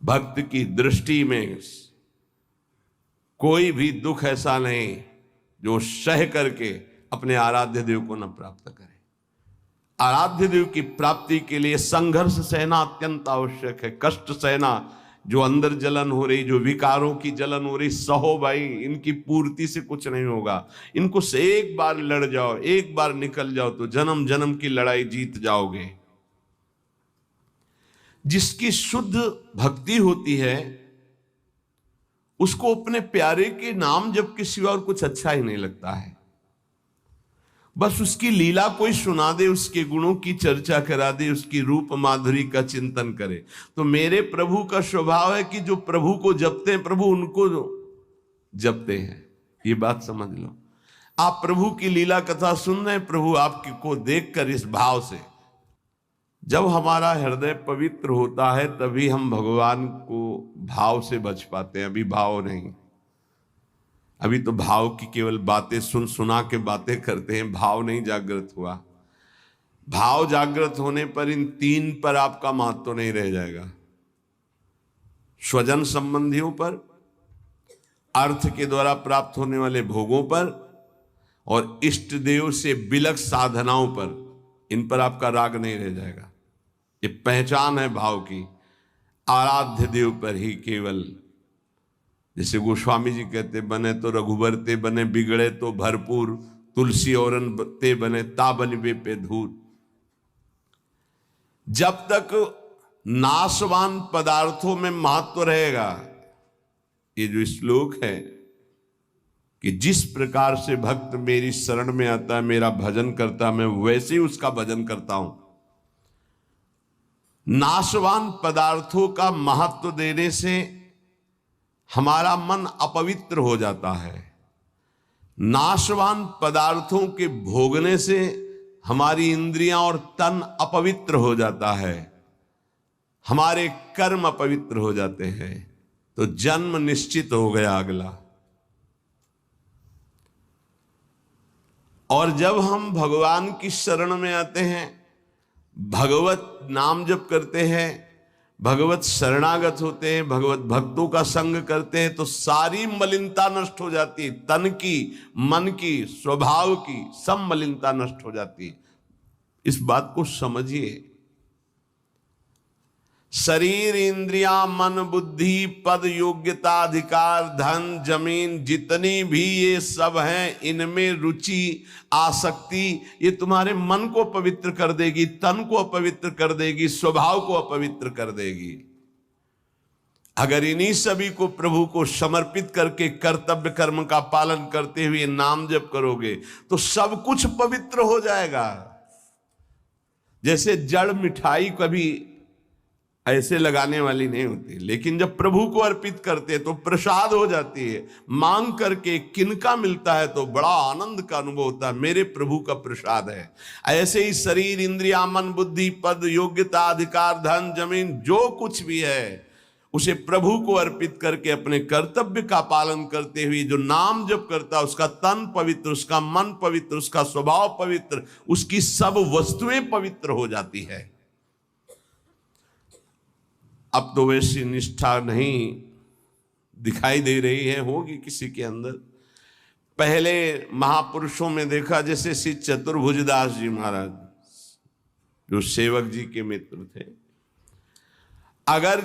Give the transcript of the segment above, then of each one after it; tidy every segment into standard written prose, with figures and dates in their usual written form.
भक्त की दृष्टि में कोई भी दुख ऐसा नहीं जो सह करके अपने आराध्य देव को न प्राप्त करे। आराध्य देव की प्राप्ति के लिए संघर्ष सहना अत्यंत आवश्यक है, कष्ट सहना। जो अंदर जलन हो रही, जो विकारों की जलन हो रही, सहो भाई, इनकी पूर्ति से कुछ नहीं होगा। इनको से एक बार लड़ जाओ, एक बार निकल जाओ तो जन्म जन्म की लड़ाई जीत जाओगे। जिसकी शुद्ध भक्ति होती है उसको अपने प्यारे के नाम जप के सिवा और कुछ अच्छा ही नहीं लगता है। बस उसकी लीला कोई सुना दे, उसके गुणों की चर्चा करा दे, उसकी रूप माधुरी का चिंतन करे। तो मेरे प्रभु का स्वभाव है कि जो प्रभु को जपते हैं प्रभु उनको जपते हैं। ये बात समझ लो। आप प्रभु की लीला कथा सुन रहे हैं, प्रभु आपको देखकर इस भाव से, जब हमारा हृदय पवित्र होता है तभी हम भगवान को भाव से बच पाते हैं। अभी भाव नहीं, अभी तो भाव की केवल बातें सुना के बातें करते हैं, भाव नहीं जागृत हुआ। भाव जागृत होने पर इन तीन पर आपका महत्व नहीं रह जाएगा। स्वजन संबंधियों पर, अर्थ के द्वारा प्राप्त होने वाले भोगों पर, और इष्ट देव से बिलक साधनाओं पर, इन पर आपका राग नहीं रह जाएगा। ये पहचान है भाव की। आराध्य देव पर ही केवल, जैसे गोस्वामी जी कहते, बने तो रघुबर ते बने, बिगड़े तो भरपूर, तुलसी औरन ते बने, ताबनिबे पे धूर। जब तक नाशवान पदार्थों में महत्व रहेगा, ये जो श्लोक है कि जिस प्रकार से भक्त मेरी शरण में आता है, मेरा भजन करता है, मैं वैसे ही उसका भजन करता हूं। नाशवान पदार्थों का महत्व देने से हमारा मन अपवित्र हो जाता है। नाशवान पदार्थों के भोगने से हमारी इंद्रियां और तन अपवित्र हो जाता है, हमारे कर्म अपवित्र हो जाते हैं, तो जन्म निश्चित हो गया अगला। और जब हम भगवान की शरण में आते हैं, भगवत नाम जप करते हैं, भगवत शरणागत होते हैं, भगवत भक्तों का संग करते हैं, तो सारी मलिनता नष्ट हो जाती है। तन की, मन की, स्वभाव की, सब मलिनता नष्ट हो जाती है। इस बात को समझिए। शरीर, इंद्रिया, मन, बुद्धि, पद, योग्यता, अधिकार, धन, जमीन, जितनी भी ये सब हैं, इनमें रुचि, आसक्ति, ये तुम्हारे मन को पवित्र कर देगी, तन को अपवित्र कर देगी, स्वभाव को अपवित्र कर देगी। अगर इन्हीं सभी को प्रभु को समर्पित करके कर्तव्य कर्म का पालन करते हुए नाम जप करोगे तो सब कुछ पवित्र हो जाएगा। जैसे जड़ मिठाई कभी ऐसे लगाने वाली नहीं होती, लेकिन जब प्रभु को अर्पित करते तो प्रसाद हो जाती है। मांग करके किनका मिलता है तो बड़ा आनंद का अनुभव होता है, मेरे प्रभु का प्रसाद है। ऐसे ही शरीर, इंद्रिया, मन, बुद्धि, पद, योग्यता, अधिकार, धन, जमीन, जो कुछ भी है उसे प्रभु को अर्पित करके अपने कर्तव्य का पालन करते हुए जो नाम जप करता है, उसका तन पवित्र, उसका मन पवित्र, उसका स्वभाव पवित्र, उसकी सब वस्तुएं पवित्र हो जाती है। अब तो वैसी निष्ठा नहीं दिखाई दे रही है, होगी किसी के अंदर। पहले महापुरुषों में देखा, जैसे श्री चतुर्भुजदास जी महाराज जो सेवक जी के मित्र थे, अगर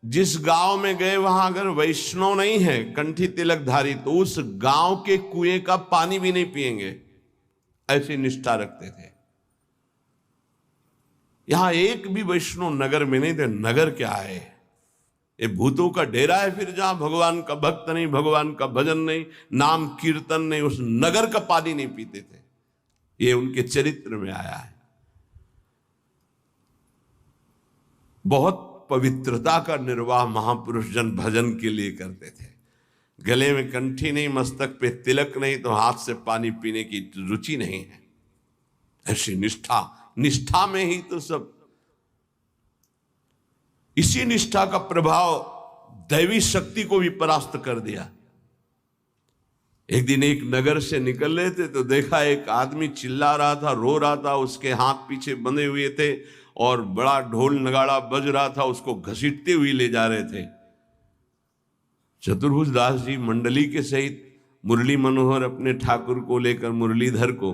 जिस गांव में गए वहां अगर वैष्णव नहीं है, कंठी तिलकधारी, तो उस गांव के कुएं का पानी भी नहीं पिएंगे, ऐसी निष्ठा रखते थे। यहां एक भी वैष्णव नगर में नहीं थे। नगर क्या है, ये भूतों का डेरा है। फिर जहां भगवान का भक्त नहीं, भगवान का भजन नहीं, नाम कीर्तन नहीं, उस नगर का पानी नहीं पीते थे। ये उनके चरित्र में आया है। बहुत पवित्रता का निर्वाह महापुरुष जन भजन के लिए करते थे। गले में कंठी नहीं, मस्तक पे तिलक नहीं, तो हाथ से पानी पीने की रुचि नहीं है। ऐसी निष्ठा, निष्ठा में ही तो सब। इसी निष्ठा का प्रभाव दैवी शक्ति को भी परास्त कर दिया। एक दिन एक नगर से निकल रहे थे तो देखा एक आदमी चिल्ला रहा था, रो रहा था, उसके हाथ पीछे बंधे हुए थे और बड़ा ढोल नगाड़ा बज रहा था, उसको घसीटते हुए ले जा रहे थे। चतुर्भुज दास जी मंडली के सहित मुरली मनोहर अपने ठाकुर को लेकर, मुरलीधर को,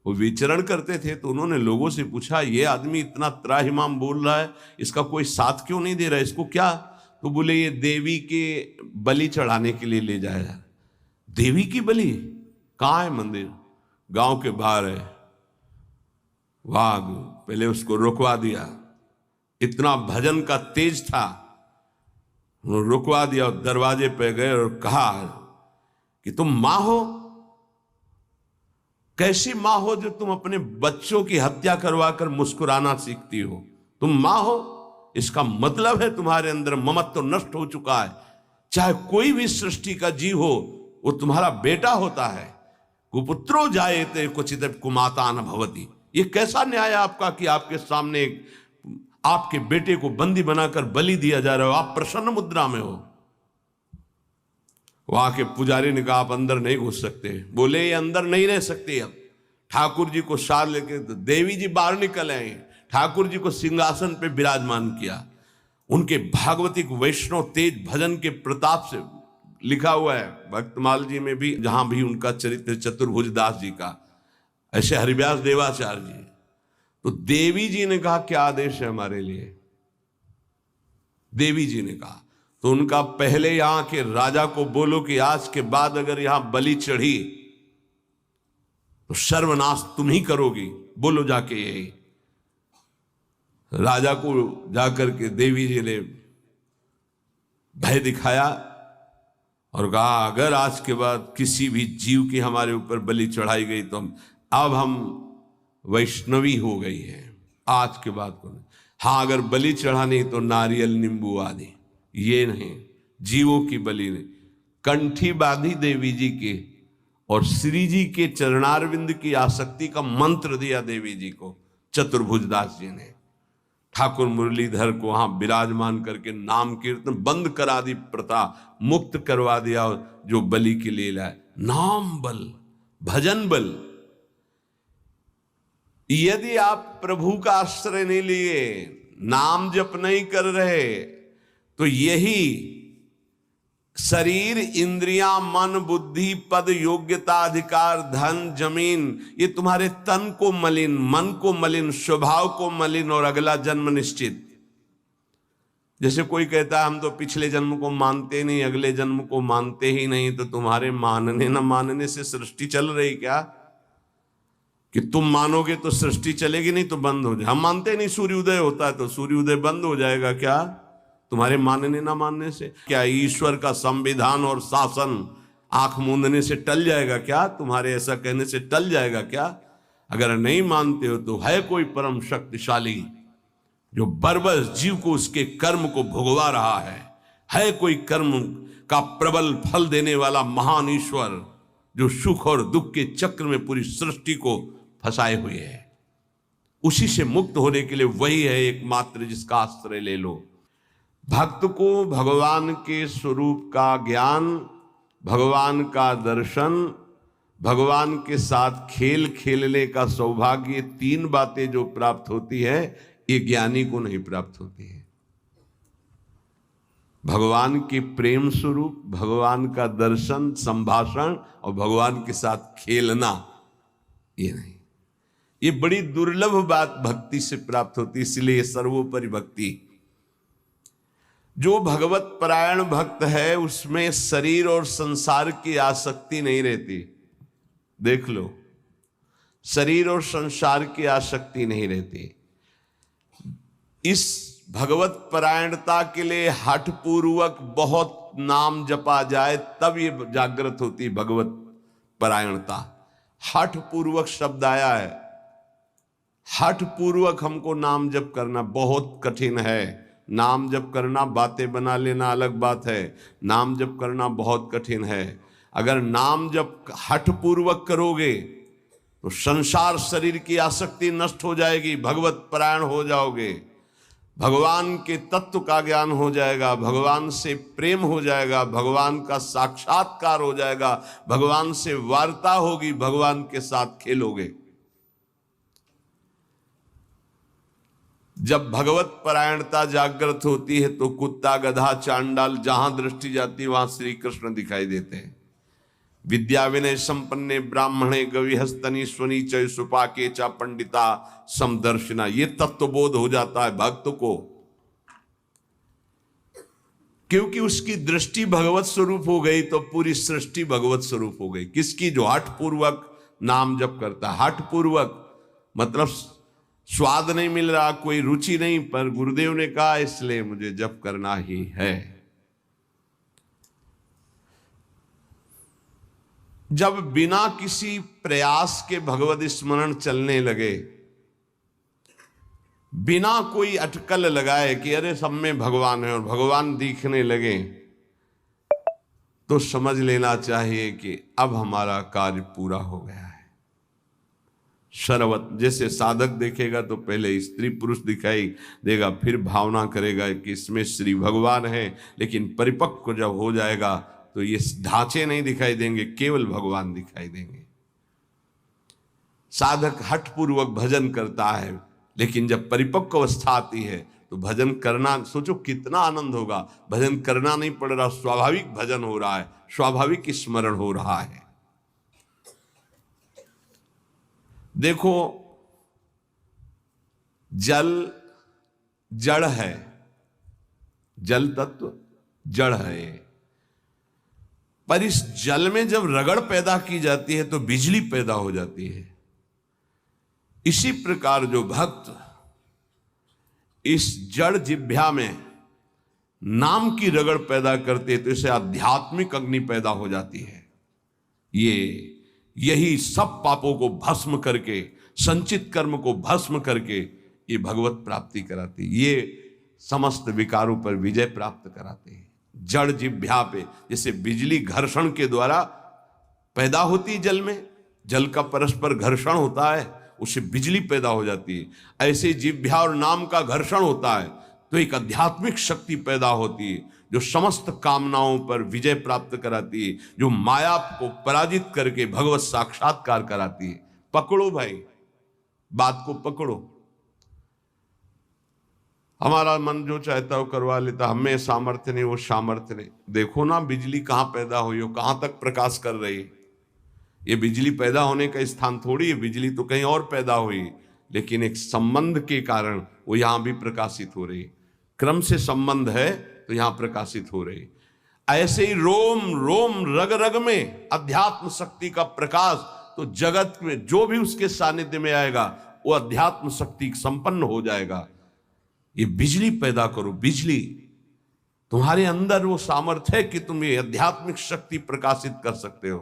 वो विचरण करते थे। तो उन्होंने लोगों से पूछा, ये आदमी इतना त्राहिमाम बोल रहा है, इसका कोई साथ क्यों नहीं दे रहा है, इसको क्या? तो बोले ये देवी के बलि चढ़ाने के लिए ले जाया। देवी की बलि? कहाँ है मंदिर? गांव के बाहर है। वाह, पहले उसको रुकवा दिया, इतना भजन का तेज था, रुकवा दिया और दरवाजे पे गए और कहा कि तुम मां हो? कैसी मां हो जो तुम अपने बच्चों की हत्या करवाकर मुस्कुराना सीखती हो? तुम मां हो, इसका मतलब है तुम्हारे अंदर ममत्व तो नष्ट हो चुका है। चाहे कोई भी सृष्टि का जीव हो, वो तुम्हारा बेटा होता है। कुपुत्रो जायते क्वचित कुमाता न भवति। ये कैसा न्याय आपका कि आपके सामने आपके बेटे को बंदी बनाकर बलि दिया जा रहा हो, आप प्रसन्न मुद्रा में हो। वहां के पुजारी ने कहा, आप अंदर नहीं घुस सकते। बोले ये अंदर नहीं रह सकते। अब ठाकुर जी को साथ लेके तो देवी जी बाहर निकल आए, ठाकुर जी को सिंहासन पे विराजमान किया। उनके भागवतिक वैष्णव तेज भजन के प्रताप से लिखा हुआ है भक्तमाल जी में भी, जहां भी उनका चरित्र चतुर्भुज दास जी का, ऐसे हरिव्यास देवाचार्य जी। तो देवी जी ने कहा, क्या आदेश है हमारे लिए? देवी जी ने कहा, तो उनका पहले यहां के राजा को बोलो कि आज के बाद अगर यहां बलि चढ़ी तो सर्वनाश तुम ही करोगी। बोलो जाके यही। राजा को जाकर के देवी जी ने भय दिखाया और कहा, अगर आज के बाद किसी भी जीव की हमारे ऊपर बलि चढ़ाई गई तो अब हम वैष्णवी हो गई है, आज के बाद को। हाँ, अगर बलि चढ़ानी तो नारियल नींबू आदि, ये नहीं, जीवों की बलि नहीं। कंठी बांधी देवी जी के और श्री जी के चरणारविंद की आसक्ति का मंत्र दिया देवी जी को चतुर्भुज दास जी ने। ठाकुर मुरलीधर को वहां विराजमान करके नाम कीर्तन बंद करा दी, प्रथा मुक्त करवा दिया। जो बलि के लिए लाए, नाम बल, भजन बल। यदि आप प्रभु का आश्रय नहीं लिए, नाम जप नहीं कर रहे, तो यही शरीर, इंद्रियां, मन, बुद्धि, पद, योग्यता, अधिकार, धन, जमीन, ये तुम्हारे तन को मलिन, मन को मलिन, स्वभाव को मलिन और अगला जन्म निश्चित। जैसे कोई कहता है हम तो पिछले जन्म को मानते नहीं, अगले जन्म को मानते ही नहीं, तो तुम्हारे मानने न मानने से सृष्टि चल रही क्या? कि तुम मानोगे तो सृष्टि चलेगी, नहीं तो बंद हो जाए। हम मानते नहीं सूर्योदय होता है तो सूर्योदय बंद हो जाएगा क्या तुम्हारे मानने ना मानने से? क्या ईश्वर का संविधान और शासन आंख मूंदने से टल जाएगा क्या? तुम्हारे ऐसा कहने से टल जाएगा क्या? अगर नहीं मानते हो तो है कोई परम शक्तिशाली जो बरबस जीव को उसके कर्म को भुगवा रहा है कोई कर्म का प्रबल फल देने वाला महान ईश्वर जो सुख और दुख के चक्र में पूरी सृष्टि को फंसाए हुए है। उसी से मुक्त होने के लिए वही है एकमात्र जिसका आश्रय ले लो। भक्त को भगवान के स्वरूप का ज्ञान, भगवान का दर्शन, भगवान के साथ खेल खेलने का सौभाग्य, तीन बातें जो प्राप्त होती है, ये ज्ञानी को नहीं प्राप्त होती है। भगवान के प्रेम स्वरूप, भगवान का दर्शन, संभाषण और भगवान के साथ खेलना, ये नहीं। ये बड़ी दुर्लभ बात भक्ति से प्राप्त होती, इसलिए सर्वोपरि भक्ति। जो भगवत परायण भक्त है उसमें शरीर और संसार की आसक्ति नहीं रहती। देख लो, शरीर और संसार की आसक्ति नहीं रहती। इस भगवत परायणता के लिए हठ पूर्वक बहुत नाम जपा जाए तब ये जागृत होती भगवत परायणता। हठ पूर्वक शब्द आया है, हठ पूर्वक हमको नाम जप करना बहुत कठिन है। नाम जप करना, बातें बना लेना अलग बात है, नाम जप करना बहुत कठिन है। अगर नाम जप हठ पूर्वक करोगे तो संसार शरीर की आसक्ति नष्ट हो जाएगी, भगवत परायण हो जाओगे, भगवान के तत्व का ज्ञान हो जाएगा, भगवान से प्रेम हो जाएगा, भगवान का साक्षात्कार हो जाएगा, भगवान से वार्ता होगी, भगवान के साथ खेलोगे। जब भगवत परायणता जागृत होती है तो कुत्ता, गधा, चांडाल, जहां दृष्टि जाती है वहां श्री कृष्ण दिखाई देते हैं। विद्या विनय संपन्ने ब्राह्मणे गविहस्तनी स्वनी च सुपाके चा पंडिता समदर्शिना, ये तत्वबोध हो जाता है भक्त को, क्योंकि उसकी दृष्टि भगवत स्वरूप हो गई तो पूरी सृष्टि भगवत स्वरूप हो गई। किसकी? जो हठ पूर्वक नाम जप करता है। हठ पूर्वक मतलब स्वाद नहीं मिल रहा, कोई रुचि नहीं, पर गुरुदेव ने कहा इसलिए मुझे जप करना ही है। जब बिना किसी प्रयास के भगवत स्मरण चलने लगे, बिना कोई अटकल लगाए कि अरे सब में भगवान है और भगवान दिखने लगे, तो समझ लेना चाहिए कि अब हमारा कार्य पूरा हो गया है। सर्वत जैसे साधक देखेगा तो पहले स्त्री पुरुष दिखाई देगा, फिर भावना करेगा कि इसमें श्री भगवान है, लेकिन परिपक्व जब हो जाएगा तो ये ढांचे नहीं दिखाई देंगे, केवल भगवान दिखाई देंगे। साधक हठ पूर्वक भजन करता है, लेकिन जब परिपक्व अवस्था आती है तो भजन करना, सोचो कितना आनंद होगा। भजन करना नहीं पड़ रहा, स्वाभाविक भजन हो रहा है, स्वाभाविक स्मरण हो रहा है। देखो, जल जड़ है, जल तत्व जड़ है, पर इस जल में जब रगड़ पैदा की जाती है तो बिजली पैदा हो जाती है। इसी प्रकार जो भक्त इस जड़ जिह्वा में नाम की रगड़ पैदा करते हैं तो इसे आध्यात्मिक अग्नि पैदा हो जाती है। यही सब पापों को भस्म करके, संचित कर्म को भस्म करके ये भगवत प्राप्ति कराती, ये समस्त विकारों पर विजय प्राप्त कराते हैं। जड़ जिह्वा पे जैसे बिजली घर्षण के द्वारा पैदा होती है, जल में जल का परस्पर घर्षण होता है, उससे बिजली पैदा हो जाती है। ऐसे जिह्वा और नाम का घर्षण होता है तो एक आध्यात्मिक शक्ति पैदा होती है जो समस्त कामनाओं पर विजय प्राप्त कराती है, जो माया को पराजित करके भगवत साक्षात्कार कराती है। पकड़ो भाई, बात को पकड़ो। हमारा मन जो चाहता है वो करवा लेता, हमें सामर्थ्य नहीं, वो सामर्थ्य नहीं। देखो ना बिजली कहां पैदा हुई हो, कहां तक प्रकाश कर रही है। ये बिजली पैदा होने का स्थान थोड़ी है, बिजली तो कहीं और पैदा हुई, लेकिन एक संबंध के कारण वो यहां भी प्रकाशित हो रही है। क्रम से संबंध है तो यहां प्रकाशित हो रही। ऐसे ही रोम रोम रग रग में अध्यात्म शक्ति का प्रकाश, तो जगत में जो भी उसके सानिध्य में आएगा वो अध्यात्म शक्ति संपन्न हो जाएगा। ये बिजली पैदा करो, बिजली तुम्हारे अंदर वो सामर्थ्य है कि तुम ये आध्यात्मिक शक्ति प्रकाशित कर सकते हो।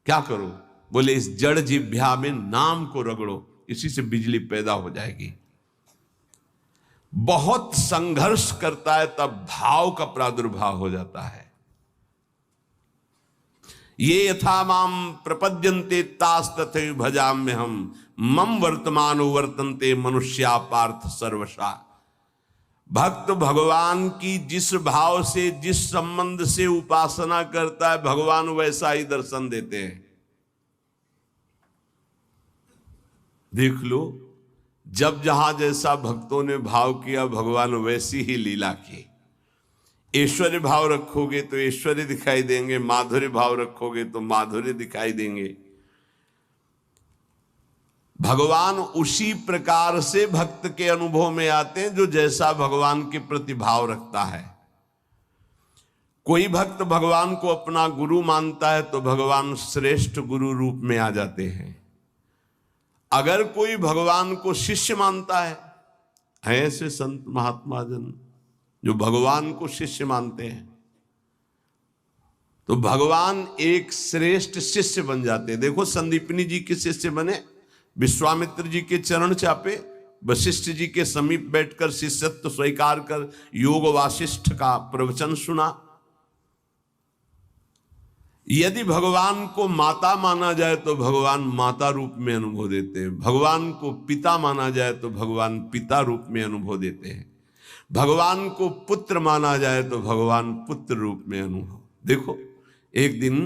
क्या करो? बोले इस जड़ जिह्वा में नाम को रगड़ो, इसी से बिजली पैदा हो जाएगी। बहुत संघर्ष करता है तब भाव का प्रादुर्भाव हो जाता है। ये यथा माम प्रपद्यन्ते तास तथैव भजाम्य हम मम वर्तमानो वर्तन्ते मनुष्या पार्थ सर्वशा। भक्त भगवान की जिस भाव से, जिस संबंध से उपासना करता है, भगवान वैसा ही दर्शन देते हैं। देख लो, जब जहां जैसा भक्तों ने भाव किया, भगवान वैसी ही लीला की। ऐश्वर्य भाव रखोगे तो ऐश्वर्य दिखाई देंगे, माधुर्य भाव रखोगे तो माधुर्य दिखाई देंगे। भगवान उसी प्रकार से भक्त के अनुभव में आते हैं जो जैसा भगवान के प्रति भाव रखता है। कोई भक्त भगवान को अपना गुरु मानता है तो भगवान श्रेष्ठ गुरु रूप में आ जाते हैं। अगर कोई भगवान को शिष्य मानता है, ऐसे संत महात्मा जन जो भगवान को शिष्य मानते हैं, तो भगवान एक श्रेष्ठ शिष्य बन जाते हैं। देखो, संदीपनी जी के शिष्य बने, विश्वामित्र जी के चरण चापे, वशिष्ठ जी के समीप बैठकर शिष्यत्व स्वीकार कर योग वासिष्ठ का प्रवचन सुना। यदि भगवान को माता माना जाए तो भगवान माता रूप में अनुभव देते हैं। भगवान को पिता माना जाए तो भगवान पिता रूप में अनुभव देते हैं। भगवान को पुत्र माना जाए तो भगवान पुत्र रूप में अनुभव। देखो, एक दिन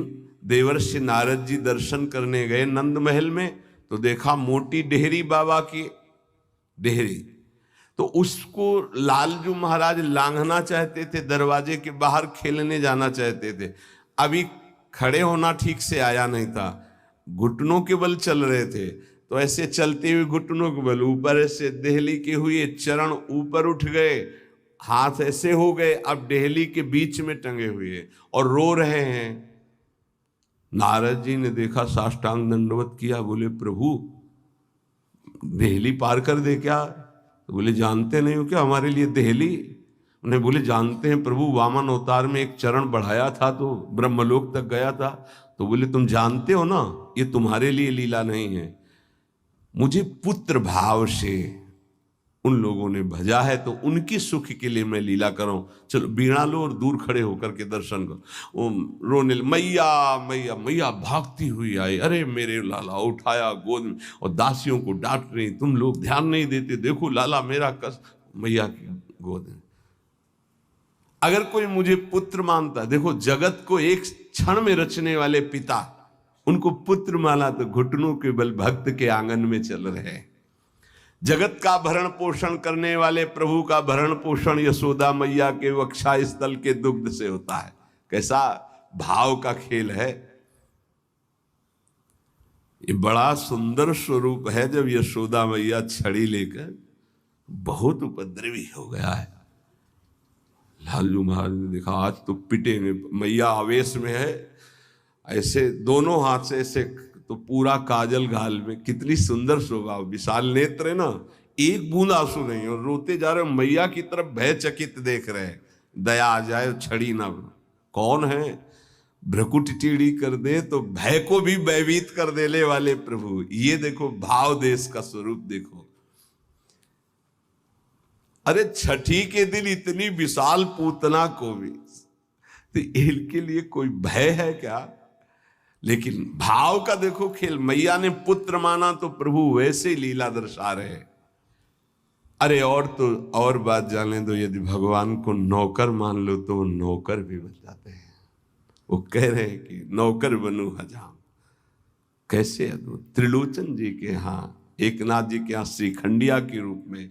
देवर्षि नारद जी दर्शन करने गए नंद महल में, तो देखा मोटी डेहरी बाबा की डेहरी। तो उसको लालजू महाराज लांघना चाहते थे, दरवाजे के बाहर खेलने जाना चाहते थे। अभी खड़े होना ठीक से आया नहीं था, घुटनों के बल चल रहे थे, तो ऐसे चलते हुए घुटनों के बल ऊपर ऐसे देहली के हुए, चरण ऊपर उठ गए, हाथ ऐसे हो गए, अब देहली के बीच में टंगे हुए और रो रहे हैं। नारद जी ने देखा, साष्टांग दंडवत किया, बोले प्रभु देहली पार कर दे क्या? तो बोले जानते नहीं हो क्या हमारे लिए देहली? उन्हें बोले जानते हैं प्रभु, वामन अवतार में एक चरण बढ़ाया था तो ब्रह्मलोक तक गया था। तो बोले तुम जानते हो ना, ये तुम्हारे लिए लीला नहीं है, मुझे पुत्र भाव से उन लोगों ने भजा है तो उनकी सुख के लिए मैं लीला करूं। चलो बीणा लो और दूर खड़े होकर के दर्शन करो। वो रोने, मैया मैया मैया भागती हुई आई, अरे मेरे लाला, उठाया गोद में और दासियों को डांट रही, तुम लोग ध्यान नहीं देते, देखो लाला मेरा कष्ट, मैया की गोद में। अगर कोई मुझे पुत्र मानता, देखो जगत को एक क्षण में रचने वाले पिता उनको पुत्र माना तो घुटनों के बल भक्त के आंगन में चल रहे हैं। जगत का भरण पोषण करने वाले प्रभु का भरण पोषण यशोदा मैया के वक्षा स्थल के दुग्ध से होता है। कैसा भाव का खेल है। ये बड़ा सुंदर स्वरूप है। जब यशोदा मैया छड़ी लेकर, बहुत उपद्रवी हो गया है, लालजू महाराज ने देखा आज तो पिटेंगे। मैया आवेश में है, ऐसे दोनों हाथ से ऐसे, तो पूरा काजल गाल में, कितनी सुंदर शोभा, विशाल नेत्र है ना, एक बूंद आंसू नहीं, और रोते जा रहे, मैया की तरफ भयचकित देख रहे हैं, दया आ जाए छड़ी ना। कौन है? भ्रकुट टेढ़ी कर दे तो भय को भी भयभीत कर देने वाले प्रभु। ये देखो भाव देश का स्वरूप देखो। अरे छठी के दिन इतनी विशाल पूतना को भी, तो इनके लिए कोई भय है क्या? लेकिन भाव का देखो खेल। मैया ने पुत्र माना तो प्रभु वैसे लीला दर्शा रहे। अरे और तो और बात जाने दो, यदि भगवान को नौकर मान लो तो वो नौकर भी बन जाते हैं। वो कह रहे हैं कि नौकर बनू हजाम। कैसे अद्भुत। त्रिलोचन जी के यहाँ, एकनाथ जी के यहाँ श्रीखंडिया के रूप में,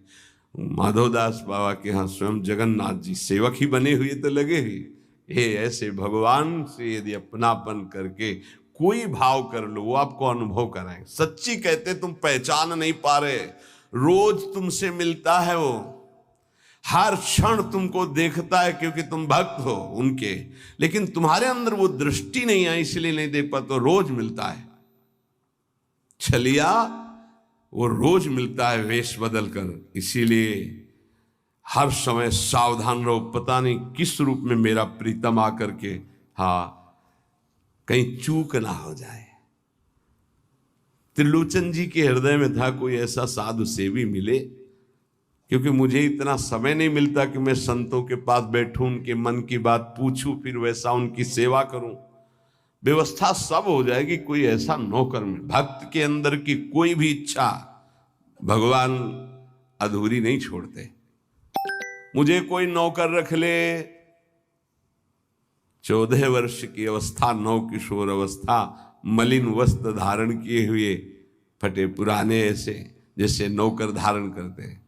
माधवदास बाबा के यहाँ स्वयं जगन्नाथ जी सेवक ही बने हुए तो लगे ही। ये ऐसे भगवान से यदि अपनापन करके कोई भाव कर लो, वो आपको अनुभव कराएंगे। सच्ची कहते तुम पहचान नहीं पा रहे, रोज तुमसे मिलता है वो, हर क्षण तुमको देखता है क्योंकि तुम भक्त हो उनके, लेकिन तुम्हारे अंदर वो दृष्टि नहीं आई इसलिए नहीं देख पाते। तो रोज मिलता है छलिया, वो रोज मिलता है वेश बदल कर। इसीलिए हर समय सावधान रहो, पता नहीं किस रूप में मेरा प्रीतम आकर के, हाँ, कहीं चूक ना हो जाए। त्रिलोचन जी के हृदय में था कोई ऐसा साधु सेवी मिले, क्योंकि मुझे इतना समय नहीं मिलता कि मैं संतों के पास बैठूं, उनके मन की बात पूछूं, फिर वैसा उनकी सेवा करूं। व्यवस्था सब हो जाएगी, कोई ऐसा नौकर में। भक्त के अंदर की कोई भी इच्छा भगवान अधूरी नहीं छोड़ते। मुझे कोई नौकर रख ले, 14 वर्ष की अवस्था, नौ किशोर अवस्था, मलिन वस्त्र धारण किए हुए, फटे पुराने, ऐसे जैसे नौकर धारण करते हैं,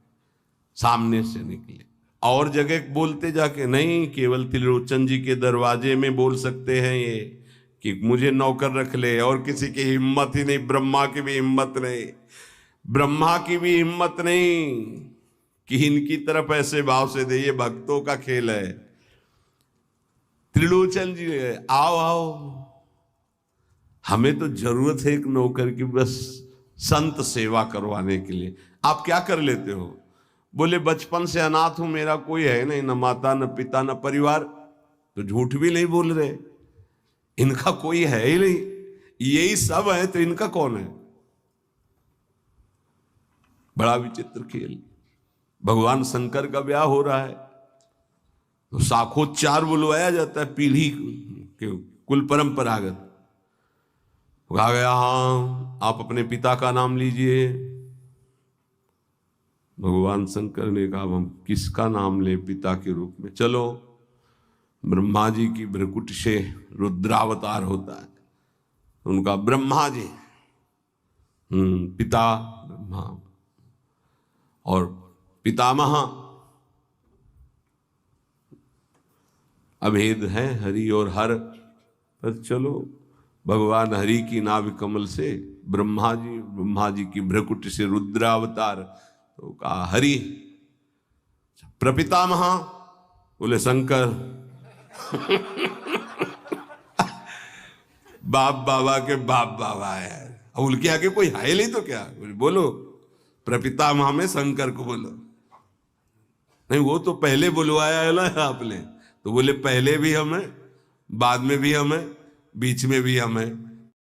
सामने से निकले। और जगह बोलते जाके नहीं, केवल त्रिलोचन जी के दरवाजे में बोल सकते हैं ये कि मुझे नौकर रख ले। और किसी की हिम्मत ही नहीं, ब्रह्मा की भी हिम्मत नहीं, ब्रह्मा की भी हिम्मत नहीं कि इनकी तरफ ऐसे भाव से दे। ये भक्तों का खेल है। त्रिलोचन जी आओ आओ, हमें तो जरूरत है एक नौकर की, बस संत सेवा करवाने के लिए। आप क्या कर लेते हो? बोले बचपन से अनाथ हूं, मेरा कोई है नहीं, न माता न पिता न परिवार। तो झूठ भी नहीं बोल रहे, इनका कोई है ही नहीं, यही सब है, तो इनका कौन है? बड़ा विचित्र खेल। भगवान शंकर का ब्याह हो रहा है तो शाखोच्चार बुलवाया जाता है, पीढ़ी के कुल परंपरागत। कहा गया हाँ आप अपने पिता का नाम लीजिए। भगवान शंकर ने कहा हम किसका नाम ले पिता के रूप में? चलो, ब्रह्मा जी की भ्रकुट से रुद्रावतार होता है, उनका ब्रह्मा जी, पिता ब्रह्मा, और पितामह अभेद है हरि और हर, पर चलो भगवान हरि की नाभि कमल से ब्रह्मा जी की भ्रकुटी से रुद्रावतार, तो कहा हरि। प्रपितामह बोले शंकर। बाप बाबा के बाप बाबा है, अब उनके आगे कोई है नहीं तो क्या, बोलो प्रपितामह में शंकर को बोलो। नहीं वो तो पहले बुलवाया है ना आपने, तो बोले पहले भी हम हैं, बाद में भी हम हैं, बीच में भी हम हैं।